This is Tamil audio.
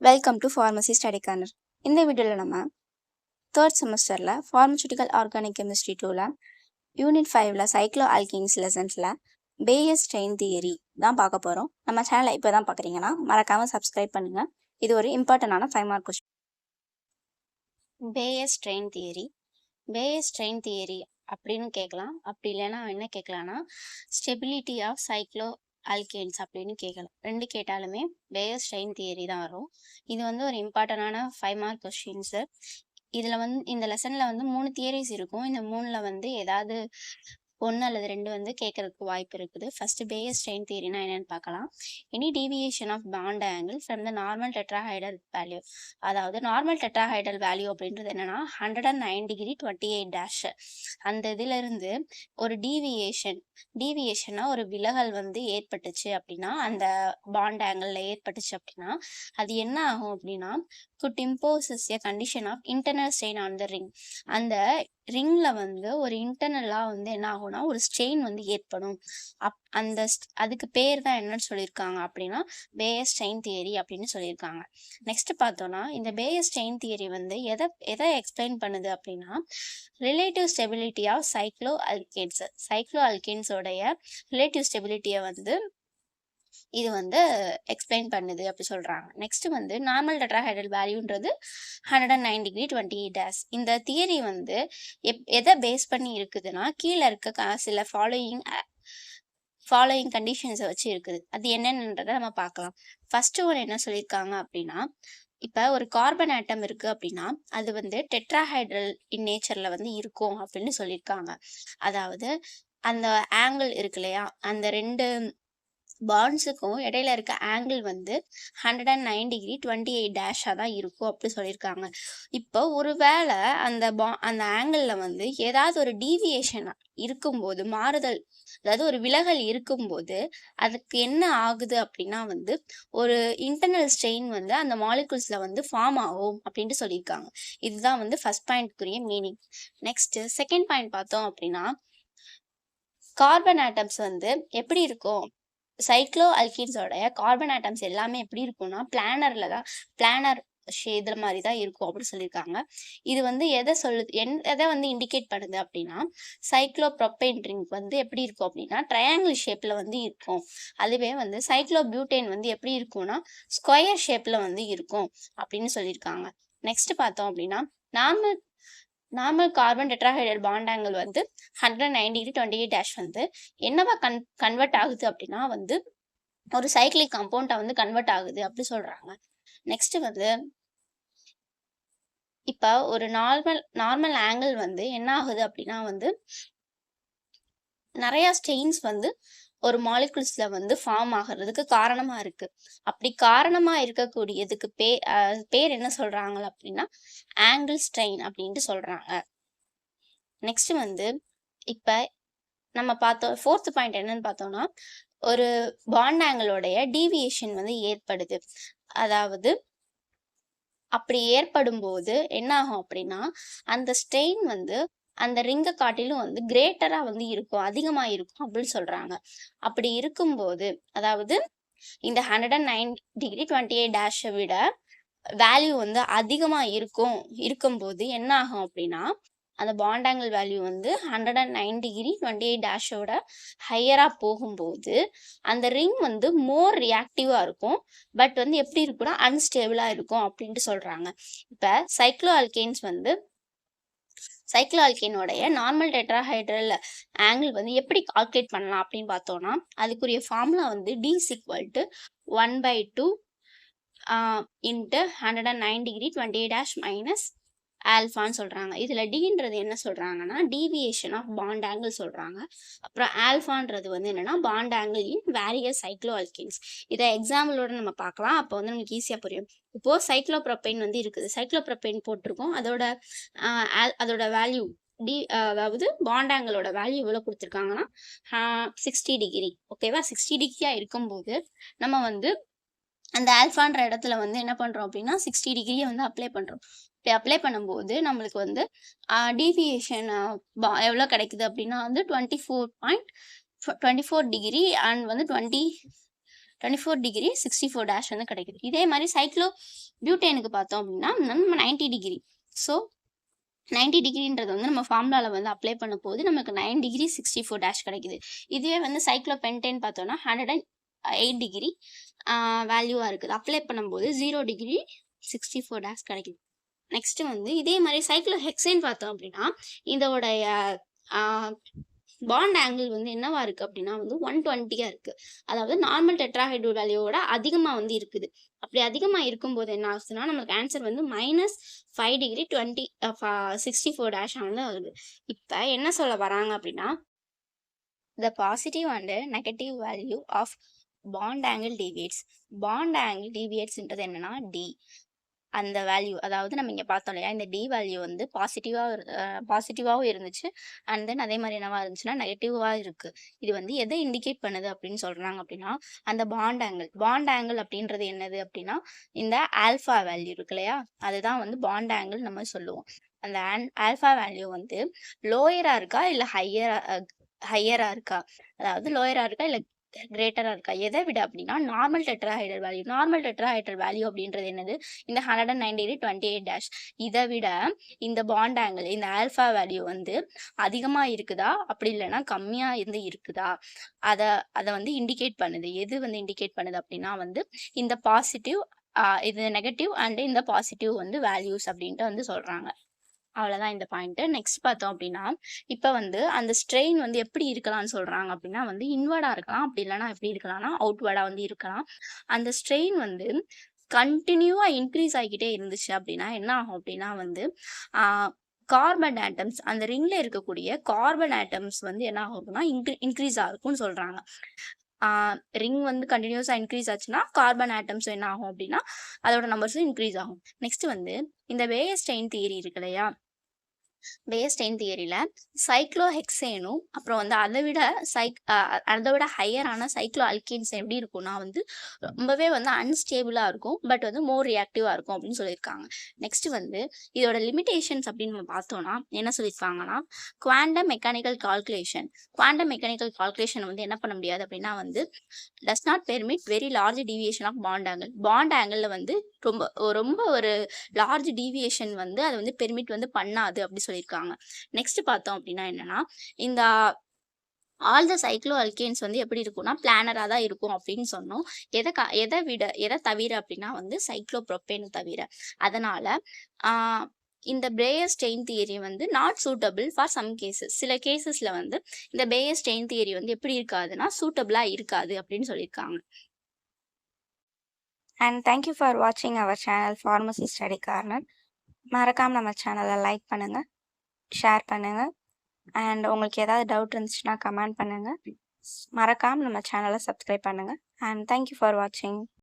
Welcome to pharmacy study corner. இந்த வீடியோவில் நம்ம தேர்ட் செமஸ்டரில் ஃபார்மசூட்டிக்கல் ஆர்கானிக் கெமிஸ்ட்ரி 2ல் யூனிட் 5ல் சைக்ளோ ஆல்கீன்ஸ் லெசன்ஸில் பேயஸ் செயின் தியரி தான் பார்க்க போகிறோம். நம்ம சேனலை இப்போ தான் பார்க்குறீங்கன்னா மறக்காமல் சப்ஸ்கிரைப் பண்ணுங்கள். இது ஒரு இம்பார்ட்டண்டான 5 mark question. Peyer's strain theory அப்படின்னு கேட்கலாம். அப்படி இல்லைன்னா என்ன கேட்கலான்னா ஸ்டெபிலிட்டி ஆஃப் சைக்ளோ அல்கேன்ஸ் அப்படின்னு கேட்கலாம். ரெண்டு கேட்டாலுமே பேயஸ் செயின் தியரி தான் வரும். இது ஒரு இம்பார்ட்டண்டான 5 மார்க் கொஸ்டின்ஸு. இதில் இந்த லெசனில் 3 தியரிஸ் இருக்கும். இந்த 3ல் ஏதாவது 1 அல்லது 2 கேட்கறதுக்கு வாய்ப்பு இருக்குது. ஃபர்ஸ்ட் பேயஸ் செயின் தியரினா என்னன்னு பார்க்கலாம். Any deviation of bond angle from the normal tetrahedral value, அதாவது நார்மல் டெட்ராஹைடல் வேல்யூ அப்படின்றது என்னன்னா 109 டிகிரி 28 டேஷ். அந்த இதிலிருந்து ஒரு டீவியேஷனா ஒரு விலகல் ஏற்பட்டுச்சு அப்படின்னா, அந்த பாண்ட் ஆங்கிள் ஏற்பட்டுச்சு அப்படின்னா அது என்ன ஆகும் அப்படின்னா could imposes a condition of internal strain on the ring. அந்த ரிங்ல ஒரு இன்டர்னலா என்ன ஆகும்னா ஒரு ஸ்ட்ரெயின் ஏற்படும். அதுக்கு பேர் தான் என்னன்னு சொல்லியிருக்காங்க அப்படின்னா பேயஸ் செயின் தியரி அப்படின்னு சொல்லியிருக்காங்க. நெக்ஸ்ட் பார்த்தோம்னா இந்த பேயஸ் செயின் தியரி எதை எக்ஸ்பிளைன் பண்ணுது அப்படின்னா ரிலேட்டிவ் ஸ்டெபிலிட்டி ஆஃப் சைக்ளோ அல்கேன்ஸோடைய ரிலேட்டிவ் ஸ்டெபிலிட்டியை இது எக்ஸ்பிளைன் பண்ணுது அப்படி சொல்றாங்க. நெக்ஸ்ட் நார்மல் டெட்ராஹைட்ரல் வேல்யூன்றது 109 டிகிரி 28 டேஷ். இந்த தியரி எதை பேஸ் பண்ணி இருக்குதுன்னா கீழே இருக்க சில ஃபாலோயிங் கண்டிஷன்ஸை வச்சு இருக்குது. அது என்னன்றதை நம்ம பார்க்கலாம். ஃபர்ஸ்ட் ஒன் என்ன சொல்லியிருக்காங்க அப்படின்னா, இப்போ ஒரு கார்பன் ஆட்டம் இருக்கு அப்படின்னா அது டெட்ராஹைட்ரல் இன் நேச்சர்ல இருக்கும் அப்படின்னு சொல்லியிருக்காங்க. அதாவது அந்த ஆங்கிள் இருக்கு இல்லையா, அந்த ரெண்டு பாண்ட்ஸுக்கும் இடையில இருக்க ஆங்கிள் 109 டிகிரி 28 டேஷா தான் இருக்கும் அப்படி சொல்லியிருக்காங்க. இப்போ ஒருவேளை அந்த ஆங்கிளில் ஏதாவது ஒரு டீவியேஷன் இருக்கும்போது, மாறுதல் அதாவது ஒரு விலகல் இருக்கும்போது அதுக்கு என்ன ஆகுது அப்படின்னா ஒரு இன்டர்னல் ஸ்ட்ரெயின் அந்த மாலிகுல்ஸ்ல ஃபார்ம் ஆகும் அப்படின்ட்டு சொல்லியிருக்காங்க. இதுதான் ஃபர்ஸ்ட் பாயிண்ட்க்குரிய மீனிங். நெக்ஸ்ட் செகண்ட் பாயிண்ட் பார்த்தோம் அப்படின்னா கார்பன் ஆட்டம்ஸ் எப்படி இருக்கும், சைக்ளோ அல்கீன்ஸோடைய கார்பன் ஆட்டம்ஸ் எல்லாமே எப்படி இருக்கும்னா பிளானர் ஷேட் மாதிரி தான் இருக்கும் அப்படின்னு சொல்லியிருக்காங்க. இது எதை இண்டிகேட் பண்ணுது அப்படின்னா சைக்ளோ ப்ரோபேன் ரிங் எப்படி இருக்கும் அப்படின்னா ட்ரையாங்கிள் ஷேப்ல இருக்கும். அதுவே சைக்ளோ பியூட்டேன் எப்படி இருக்கும்னா ஸ்கொயர் ஷேப்ல இருக்கும் அப்படின்னு சொல்லியிருக்காங்க. நெக்ஸ்ட் பார்த்தோம் அப்படின்னா normal carbon tetrahedral bond angle 109 degree 28 dash என்னவா கன்வெர்ட் ஆகுது அப்படின்னா ஒரு சைக்ளிக் காம்பவுண்டா கன்வெர்ட் ஆகுது அப்படி சொல்றாங்க. நெக்ஸ்ட் இப்ப ஒரு நார்மல் ஆங்கிள் என்ன ஆகுது அப்படின்னா நிறைய ஸ்ட்ரெயின்ஸ் ஒரு மாலிகுல்ஸ்ல ஃபார்ம் ஆகிறதுக்கு காரணமா இருக்கு. அப்படி காரணமா இருக்கக்கூடியதுக்கு பேர் என்ன சொல்றாங்க அப்படின்னா ஆங்கிள் ஸ்ட்ரெயின் அப்படின்ட்டு சொல்றாங்க. நெக்ஸ்ட் இப்ப நம்ம பார்த்தோம் ஃபோர்த் பாயிண்ட் என்னன்னு பார்த்தோம்னா ஒரு பாண்ட் ஆங்கிளோடைய டீவியேஷன் ஏற்படுது. அதாவது அப்படி ஏற்படும் போது என்ன ஆகும் அப்படின்னா அந்த ஸ்ட்ரெயின் அந்த ரிங்கை காட்டிலும் கிரேட்டரா இருக்கும், அதிகமா இருக்கும் அப்படின்னு சொல்றாங்க. அப்படி இருக்கும்போது அதாவது இந்த 109 டிகிரி 28 டேஷை விட வேல்யூ அதிகமா இருக்கும்போது என்ன ஆகும் அப்படின்னா அந்த பாண்ட் ஆங்கிள் வேல்யூ 109 டிகிரி 28 டேஷோட ஹையரா போகும்போது அந்த ரிங் மோர் ரியாக்டிவா இருக்கும். பட் எப்படி இருக்கும்னா அன்ஸ்டேபிளா இருக்கும் அப்படின்ட்டு சொல்றாங்க. இப்ப சைக்ளோ அல்கேனோடைய நார்மல் டெட்ராஹைட்ரல் ஆங்கிள் எப்படி கால்குலேட் பண்ணலாம் அப்படின்னு பார்த்தோம்னா அதுக்குரிய formula D = 1/2 into 109 degree 28 dash minus ஆல்ஃபான்னு சொல்றாங்க. இதுல டின்றது என்ன சொல்றாங்கன்னா டீவியேஷன் ஆஃப் பாண்ட் ஆங்கிள் சொல்றாங்க. அப்புறம் ஆல்ஃபான்றது என்னன்னா bond angle in various cyclo alkanes. இதை எக்ஸாம்பிளோட நம்ம பார்க்கலாம். அப்போ நமக்கு ஈஸியா புரியும். இப்போ சைக்ளோப்ரோபேன் இருக்குது, சைக்ளோப்ரோபேன் போட்டிருக்கோம். அதோட வேல்யூ அதாவது பாண்ட் ஆங்கிளோட வேல்யூ எவ்வளவு கொடுத்துருக்காங்கன்னா 60 டிகிரி. ஓகேவா, 60 டிகிரியா இருக்கும்போது நம்ம அந்த ஆல்ஃபான்ற இடத்துல என்ன பண்றோம் அப்படின்னா 60 டிகிரியை அப்ளை பண்றோம். அப்ளை பண்ணும்போது நம்மளுக்கு டீவியேஷன் எவ்வளோ கிடைக்குது அப்படின்னா 24 டிகிரி அண்ட் 24 டிகிரி 64 டேஷ் வந்து கிடைக்குது. இதே மாதிரி சைக்ளோ பியூட்டேனுக்கு பார்த்தோம் அப்படின்னா நம்ம 90 டிகிரி. ஸோ 90 டிகிரின்றது வந்து நம்ம ஃபார்முலாவில் வந்து அப்ளை பண்ண போது நமக்கு 9 டிகிரி 64 டேஷ் கிடைக்குது. இதுவே வந்து சைக்ளோ பென்டேன் பார்த்தோம்னா 108 டிகிரி வேல்யூவாக இருக்குது. அப்ளை பண்ணும்போது 0 டிகிரி 64 டேஷ் கிடைக்குது. நெக்ஸ்ட் வந்து இதே மாதிரி சைக்ளோ ஹெக்சேன் பார்த்தோம் அப்படின்னா இதோடைய பாண்ட் ஆங்கிள் வந்து என்னவா இருக்கு அப்படின்னா வந்து 120 இருக்கு. அதாவது நார்மல் டெட்ராஹைட்ரல் வேல்யூவோட அதிகமா வந்து இருக்குது. அப்படி அதிகமா இருக்கும்போது என்ன ஆகுதுன்னா நமக்கு ஆன்சர் வந்து -5 டிகிரி 64 டேஷ் வந்து வருது. இப்ப என்ன சொல்ல வராங்க அப்படின்னா the positive and negative value of bond angle deviates. bond angle deviatesன்றது என்னன்னா d. அந்த வேல்யூ அதாவது நம்ம இங்க பார்த்தோம் இல்லையா, இந்த டி வேல்யூ வந்து பாசிட்டிவாவும் இருந்துச்சு. அண்ட் தென் அதே மாதிரி என்னவா இருந்துச்சுன்னா நெகட்டிவா இருக்கு. இது வந்து எதை இண்டிகேட் பண்ணுது அப்படின்னு சொல்றாங்க அப்படின்னா அந்த பாண்ட் ஆங்கிள் அப்படின்றது என்னது அப்படின்னா இந்த ஆல்ஃபா வேல்யூ இருக்கு இல்லையா, அதுதான் வந்து பாண்ட் ஆங்கிள் நம்ம சொல்லுவோம். அந்த ஆல்ஃபா வேல்யூ வந்து லோயரா இருக்கா இல்ல ஹையரா இருக்கா, அதாவது லோயரா இருக்கா இல்ல கிரேட்டரா இருக்கா, எதை விட அப்படின்னா நார்மல் டெட்ராஹைட்ரல் வேல்யூ அப்படின்றது என்னது, இந்த 109 டிகிரி 28 டேஷ். இதை விட இந்த பாண்ட் ஆங்கிள் இந்த ஆல்ஃபா வேல்யூ வந்து அதிகமா இருக்குதா அப்படி இல்லைன்னா கம்மியா இருந்து இருக்குதா, அதை அதை வந்து இண்டிகேட் பண்ணுது. எது வந்து இண்டிகேட் பண்ணுது அப்படின்னா வந்து இந்த பாசிட்டிவ் இது நெகட்டிவ் அண்ட் இந்த பாசிட்டிவ் வந்து வேல்யூஸ் அப்படின்ட்டு வந்து சொல்றாங்க. அவ்வளோதான் இந்த பாயிண்ட். நெக்ஸ்ட் பார்த்தோம் அப்படின்னா இப்போ வந்து அந்த ஸ்ட்ரெயின் வந்து எப்படி இருக்கலாம்னு சொல்றாங்க அப்படின்னா வந்து இன்வர்டா இருக்கலாம், அப்படி இல்லைன்னா எப்படி இருக்கலாம்னா அவுட்வர்டா வந்து இருக்கலாம். அந்த ஸ்ட்ரெயின் வந்து கண்டினியூவா இன்க்ரீஸ் ஆகிக்கிட்டே இருந்துச்சு அப்படின்னா என்ன ஆகும் அப்படின்னா வந்து கார்பன் ஆட்டம்ஸ் அந்த ரிங்ல இருக்கக்கூடிய கார்பன் ஆட்டம்ஸ் வந்து என்ன ஆகும்னா இன்க்ரீஸ் ஆகும்னு சொல்றாங்க. ரிங் வந்து கண்டினியூஸா இன்க்ரீஸ் ஆச்சுன்னா கார்பன் ஆட்டம்ஸ் என்ன ஆகும் அப்படின்னா அதோட நம்பர்ஸும் இன்க்ரீஸ் ஆகும். நெக்ஸ்ட் வந்து இந்த பேயர்ஸ்டைன் தியரி இருக்கு இல்லையா, பேயர்ஸ்டைன் தியரியில சைக்ளோஹெக்சேனும் அப்புறம் வந்து அதை விட ஹையரான சைக்ளோ அல்கேன்ஸ் எப்படி இருக்கும்னா வந்து ரொம்பவே வந்து அன்ஸ்டேபிளா இருக்கும், பட் வந்து மோர் ரியாக்டிவா இருக்கும் அப்படின்னு சொல்லியிருக்காங்க. நெக்ஸ்ட் வந்து இதோட லிமிடேஷன்ஸ் அப்படின்னு நம்ம பார்த்தோம்னா என்ன சொல்லியிருக்காங்கன்னா குவாண்டம் மெக்கானிக்கல் கால்குலேஷன் வந்து என்ன பண்ண முடியாது அப்படின்னா வந்து does not permit very large deviation of bond angle வந்து ரொம்ப ஒரு லார்ஜ் டீவியேஷன் வந்து அதை வந்து பெர்மிட் வந்து பண்ணாது அப்படி சொல்லியிருக்காங்க. நெக்ஸ்ட் பார்த்தோம் அப்படின்னா என்னன்னா இந்த ஆல் த சைக்ளோ அல்கேன்ஸ் வந்து எப்படி இருக்கும்னா பிளானரா தான் இருக்கும் அப்படின்னு சொன்னோம். எதை தவிர அப்படின்னா வந்து சைக்ளோ ப்ரோப்பேன் தவிர. அதனால இந்த பேயர்ஸ்டைன் தியரி வந்து not suitable for some cases. சில கேசஸ்ல வந்து இந்த பேயர்ஸ்டைன் தியரி வந்து எப்படி இருக்காதுன்னா சூட்டபிளா இருக்காது அப்படின்னு சொல்லியிருக்காங்க. And thank you for watching our channel Pharmacy Study Corner. மறக்காம நம்ம சேனலை லைக் பண்ணுங்க, ஷேர் பண்ணுங்க, அண்ட் உங்களுக்கு ஏதாவது டவுட் இருந்துச்சுன்னா கமெண்ட் பண்ணுங்க. மறக்காம நம்ம சேனலை சப்ஸ்கிரைப் பண்ணுங்க. And thank you for watching.